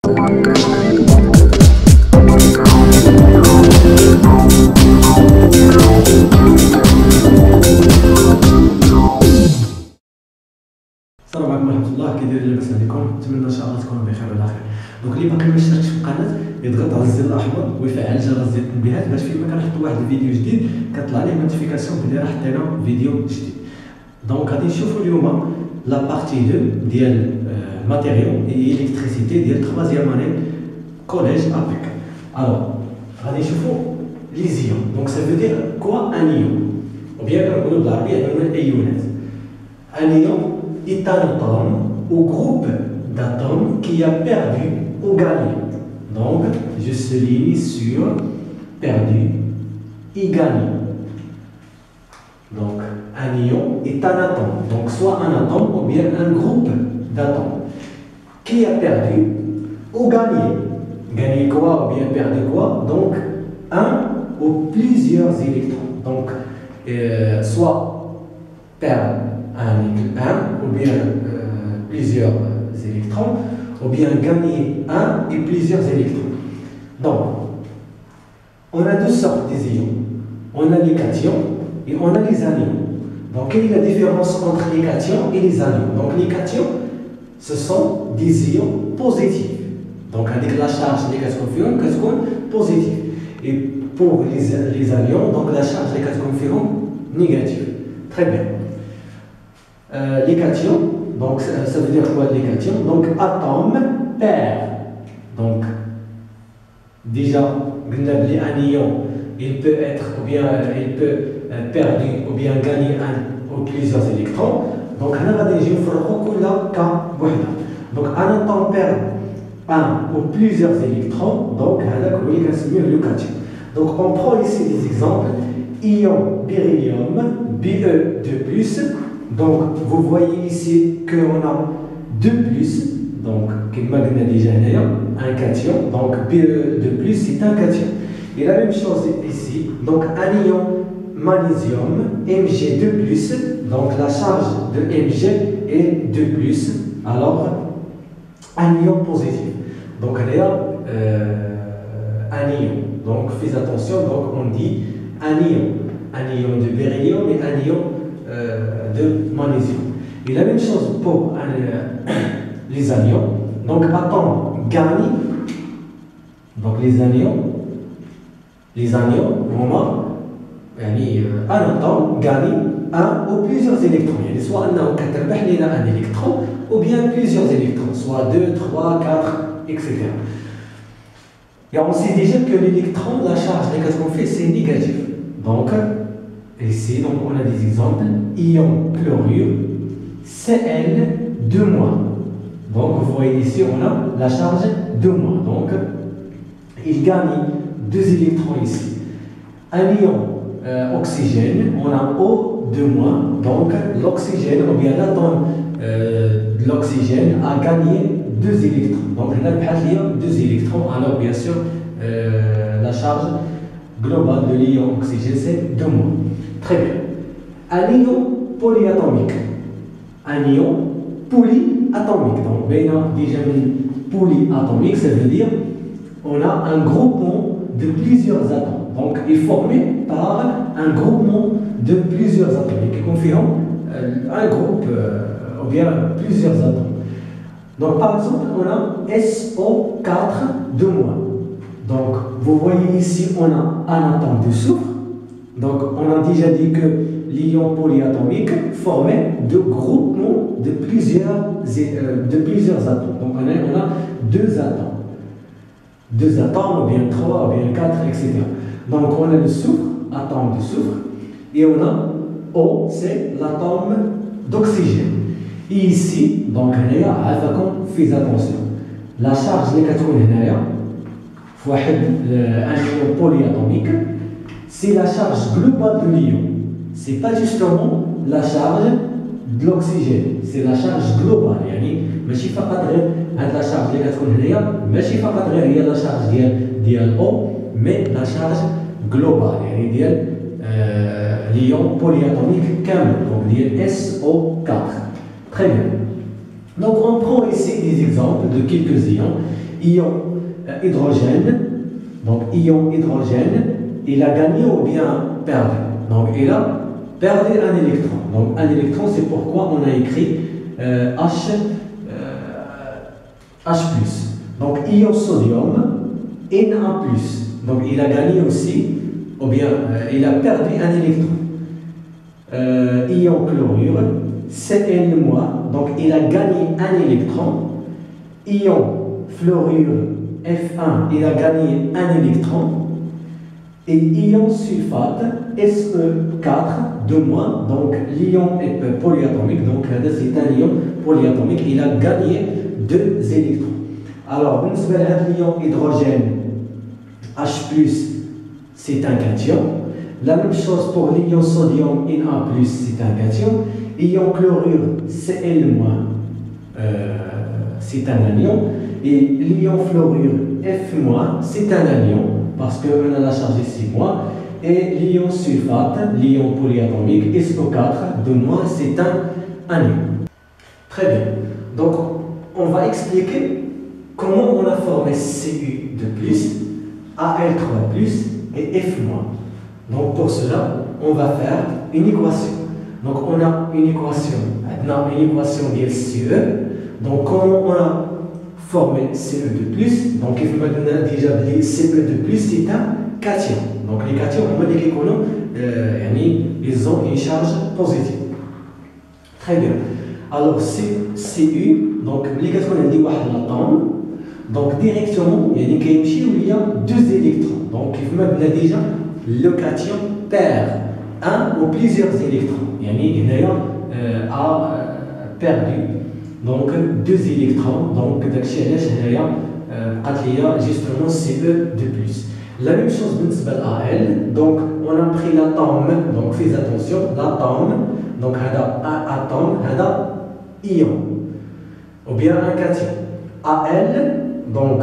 السلام عليكم ورحمة الله، كي دايرين لاباس عليكم؟ نتمنى ان شاء الله تكونوا بخير وعلى خير. دونك اللي باقي ما اشتركش في القناة يضغط على الزر الاحمر ويفعل جرس ديال التنبيهات باش فيما كنحطوا واحد الفيديو جديد كطلع ليه نوتيفيكاسيون بلي راه حطينا فيديو جديد. دونك غادي نشوفوا اليوم لا بارتي 2 ديال ماتيريو اي الكتريسيتي ديال 3 اني كوليج ابيك. الوغ غادي نشوفوا لي زيون. دونك سا فو دير كوا ان ايون او بيان كنقولوا بالعربيه عندنا الايونات. Un ion est un atome ou groupe d'atomes qui a perdu ou gagné. Donc, je souligne sur perdu et gagné. Donc, un ion est un atome. Donc, soit un atome ou bien un groupe d'atomes qui a perdu ou gagné. Gagné quoi ou bien perdu quoi? Donc, un ou plusieurs électrons. Donc, soit perdre un ou bien plusieurs électrons, ou bien gagner un et plusieurs électrons. Donc, on a deux sortes d'ions. On a les cations et on a les anions. Donc, quelle est la différence entre les cations et les anions? Donc, les cations, ce sont des ions positifs. Donc, avec la charge des cations positive. Et pour les anions, donc la charge des cations négative. Très bien. Les cations, donc ça veut dire quoi les cations? Donc atome pair. Donc déjà, un ion, il peut être ou bien il peut perdu ou bien gagner un ou plusieurs électrons. Donc on va déjà faire donc un atome perd un ou plusieurs électrons. Donc le cation. Donc on prend ici des exemples. Ion beryllium, Be2+. Donc, vous voyez ici qu'on a 2+, donc, qui m'a déjà un cation, donc Be2+, c'est un cation. Et la même chose ici, donc un ion magnésium, Mg2+, donc la charge de Mg est 2+, alors un ion positif. Donc, il y a un ion, donc faites attention, donc on dit un ion de beryllium et un ion de magnésium. Et la même chose pour les anions. Donc, atome gagne. Donc, les anions, un atome gagne un ou plusieurs électrons. Soit un électron ou bien plusieurs électrons, soit 2, 3, 4, etc. Et on sait déjà que l'électron, la charge des qu'on fait, c'est négatif. Donc, ici, donc, on a des exemples. Ion chlorure, Cl2-. Donc, vous voyez ici, on a la charge 2-. Donc, il gagne 2 électrons ici. Un ion oxygène, on a O2-. Donc, l'oxygène, ou bien l'atome de l'oxygène a gagné 2 électrons. Donc, on a 2 électrons. Alors, bien sûr, la charge globale de l'ion oxygène, c'est 2-. Très bien. Un ion polyatomique. Un ion polyatomique. Donc, déjà polyatomique, ça veut dire on a un groupement de plusieurs atomes. Donc, il est formé par un groupement de plusieurs atomes qui confirme un groupe ou bien plusieurs atomes. Donc, par exemple, on a SO4-. Donc, vous voyez ici, on a un atome de soufre. Donc, on a déjà dit que l'ion polyatomique formait de groupements de plusieurs atomes. Donc, on a 2 atomes. 2 atomes, ou bien 3, ou bien 4, etc. Donc, on a le soufre, atome de soufre, et on a O, c'est l'atome d'oxygène. Et ici, donc, faites attention. La charge des 4 un ion polyatomique, c'est la charge globale de l'ion. Ce n'est pas justement la charge de l'oxygène, c'est la charge globale. ماشي فقط غير هاد la charge اللي كتكون هنايا ماشي فقط غير هي la charge ديال O, mais la charge globale يعني ديال l'ion polyatomique كامل, donc ديال SO4. Très bien. Donc on prend ici des exemples de quelques ions. ion hydrogène, donc ion hydrogène, il a gagné ou bien perdu. Donc il a perdu un électron. Donc un électron, c'est pourquoi on a écrit H+. Donc ion sodium, Na+. Donc il a gagné aussi, ou bien il a perdu un électron. Ion chlorure, Cl-, donc il a gagné un électron. Ion fluorure, F1, il a gagné un électron. Et ion sulfate, Se4, 2-, donc l'ion est polyatomique, donc c'est un ion polyatomique, il a gagné 2 électrons. Alors, l'ion hydrogène, H+, c'est un cation. La même chose pour l'ion sodium, Na+, c'est un cation. Ion chlorure, Cl-, c'est un anion. Et l'ion fluorure, F-, c'est un anion, parce qu'on a la charge ici moins. Et l'ion sulfate, l'ion polyatomique, SO4, 2-, c'est un anion. Très bien. Donc, on va expliquer comment on a formé Cu2+, Al3+, et F-. Donc, pour cela, on va faire une équation. Donc, on a une équation de Ce. Donc, comment on a formé Ce2+, donc il faut maintenant déjà dire Ce2+, c'est un cation. Donc les cations, on va dire qu'ils ont une charge positive. Très bien. Alors Cu, donc les cations, on a dit l'atome. Donc directement, il y a 2 électrons. Donc il faut maintenant déjà le cation perd un ou plusieurs électrons. Il a perdu donc 2 électrons. Donc il y a justement Ce2+. La même chose à elle, donc on a pris l'atome, donc faites attention, l'atome, donc un atome, ion, ou bien un cation. Al, donc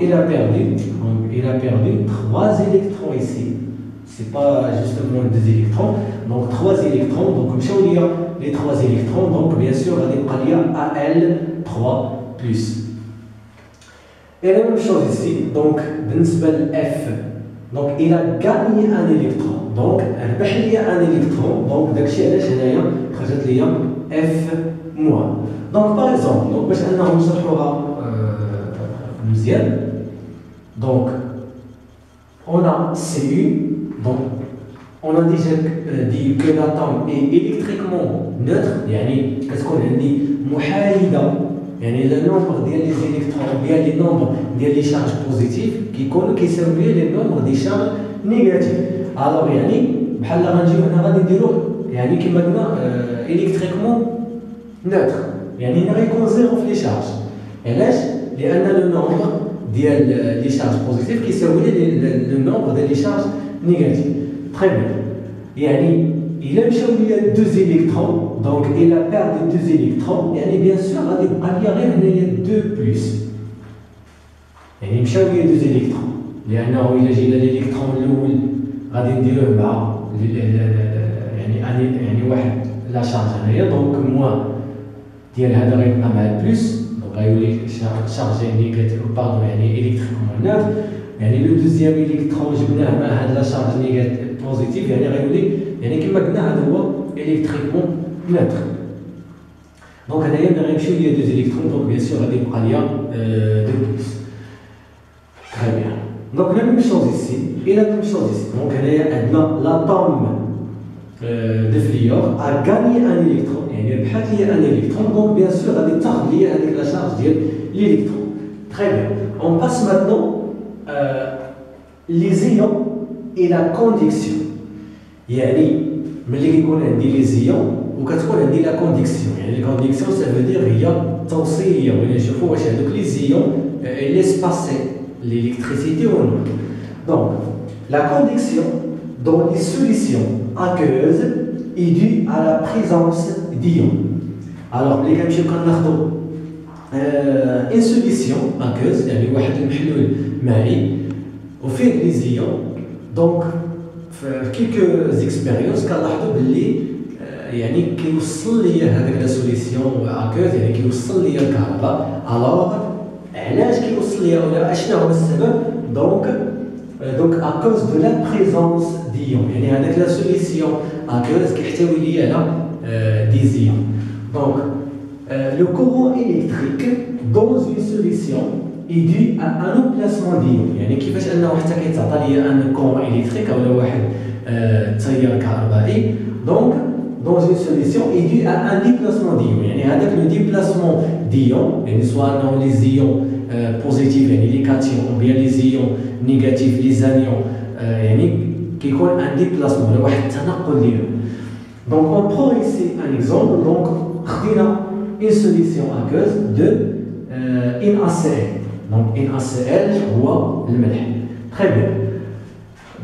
il a perdu 3 électrons ici. C'est pas justement 2 électrons, donc 3 électrons. Donc comme ça on y a les 3 électrons, donc bien sûr il y a Al3+. Et la même chose ici, donc F, donc il a gagné un électron, donc il y a un électron, donc il y a F-. Donc par exemple, donc donc on a Cu, donc on a déjà dit que l'atome est électriquement neutre, qu'est-ce qu'on a dit, le nombre des électrons, bien les nombres des charges positives qui sont les nombres des charges négatives. Alors, بحال غنجيو هنا غادي نديرو كما قلنا électriquement neutre. غيكون زيرو في لي شارج. علاش؟ لأن لو نومبر ديال لي شارج بوزيتيف كيساوي لو نومبر ديال لي شارج نيجاتيف. تري بيان. Il a eu 2 électrons, donc il a perdu 2 électrons, et bien sûr, il y a 2 plus. Il a eu 2 électrons. Il a eu l'électron la charge, donc moins plus, donc il est chargé négative, pardon, électriquement neutre. Le deuxième électron, la charge négative positive, كما قلنا هذا هو électriquement neutre. Donc il y a 2 électrons, donc bien sûr il y a 2 plus. Très bien. Donc la même chose ici et la même chose ici. Donc l'atome de fluor a gagné un électron. Il y a un électron, donc bien sûr il y a avec la charge de l'électron. Très bien. On passe maintenant les ions et la conduction. ملي كيكون عندي لي زيون وكتكون عندي لا كونديكسيون لا كونديكسيون ça veut dire هي توصيليه ولا نشوفوا واش هذوك لي زيون laissent passer l'électricité ou non. Donc la conduction dans les solutions aqueuses est due à la présence d'ions. Alors ملي كنمشيو كناخذوا une solution aqueuse واحد المحلول مائي وفيه لي زيون. Donc quelques expériences كنلاحظوا باللي كيوصل ليا هذاك لا سوليسيون اكوز كيوصل ليا الكهرباء. الوغ علاش كيوصل ليها ولا اشنو هو السبب؟ دونك à cause de la présence d'ions يعني هذاك لا سوليسيون aqueuse كيحتوي ليا على دي زيون. دونك le courant électrique dans une solution est dû à un emplacement d'ions يعني كيفاش انه حتى كيتعطى ليا ان courant électrique ولا واحد تيار كهربائي. دونك dans une solution est dû à un déplacement d'ions يعني هذاك le déplacement d'ions يعني soit les ions positifs يعني les cations ou bien les ions négatifs les anions يعني كيكون un déplacement ولا واحد التنقل ديالو. Donc on prend ici un exemple. Donc خدينا une solution aqueuse de NaCl. Donc NaCl هو الملح. Très bien.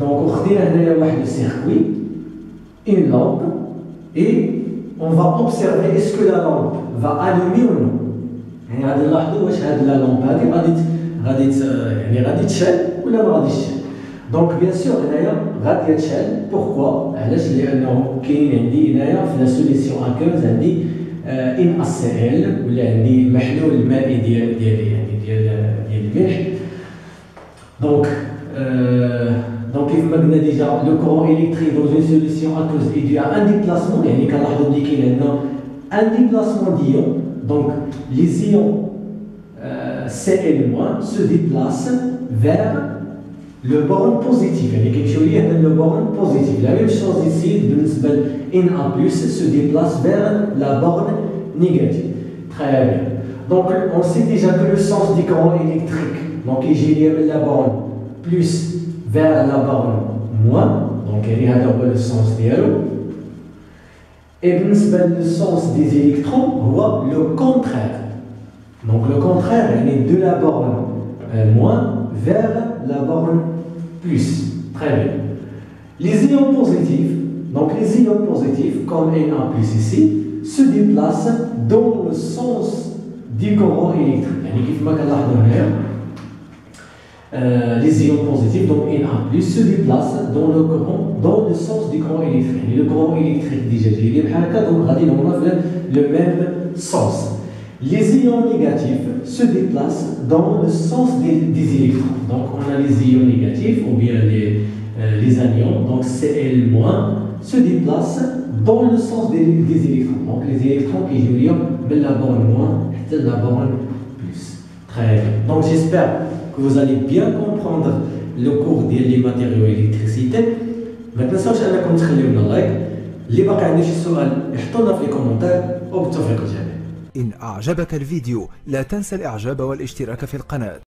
Donc وخدينا هنايا واحد circuit une lampe et on va observer est-ce que la lampe va allumer ou non. يعني غادي نلاحظوا واش هاد لا لامب هادي غادي تشعل ولا ما غاديش تشعل. دونك بيان سور هنايا غادي تشعل. بوركوا؟ علاش؟ لانه كاين عندي هنايا في لا سوليسيون اكوز عندي NaCl ولا عندي محلول المائي ديالي يعني ديال الملح. دونك كيف ما قلنا ديجا لو كورون الكتريك dans une solution aqueuse est dû à un déplacement يعني كنلاحظوا بلي كاين عندنا un déplacement d'ions. Donc les ions Cl- se déplacent vers le borne positif يعني كيمشيو ليه هنا le borne positif. La même chose ici بالنسبة Na+ se déplace vers la borne négative. Très bien. Donc on sait déjà que le sens du courant électrique donc يجي ليا من la borne plus vers la borne moins. Donc يعني هذا هو le sens ديالو. Et بالنسبة للسونس des électrons هو le contraire. Donc le contraire est de la borne moins vers la borne plus. Très bien. Les ions positifs, donc les ions positifs comme Na+ ici, se déplacent dans le sens du courant électrique. يعني كيف ما كنلاحظوا هنايا les ions positifs donc Na+ se déplacent dans le sens du courant électrique. يعني le courant électrique déjà جاي بحال هكا donc غادي هما في le même sens. Les ions négatifs se déplacent dans le sens des électrons. Donc on a les ions négatifs ou bien les anions, donc Cl- se déplacent dans le sens des électrons. Donc les électrons qui jouent de la borne moins et la borne plus. Très bien. Donc j'espère que vous allez bien comprendre le cours des matériaux et l'électricité. ما تنساوش انكم تخليو لنا لايك. اللي باقي عنده شي سؤال يحطوا لنا في الكومنتات وبالتوفيق الجميع. إن أعجبك الفيديو لا تنسى الإعجاب والاشتراك في القناة.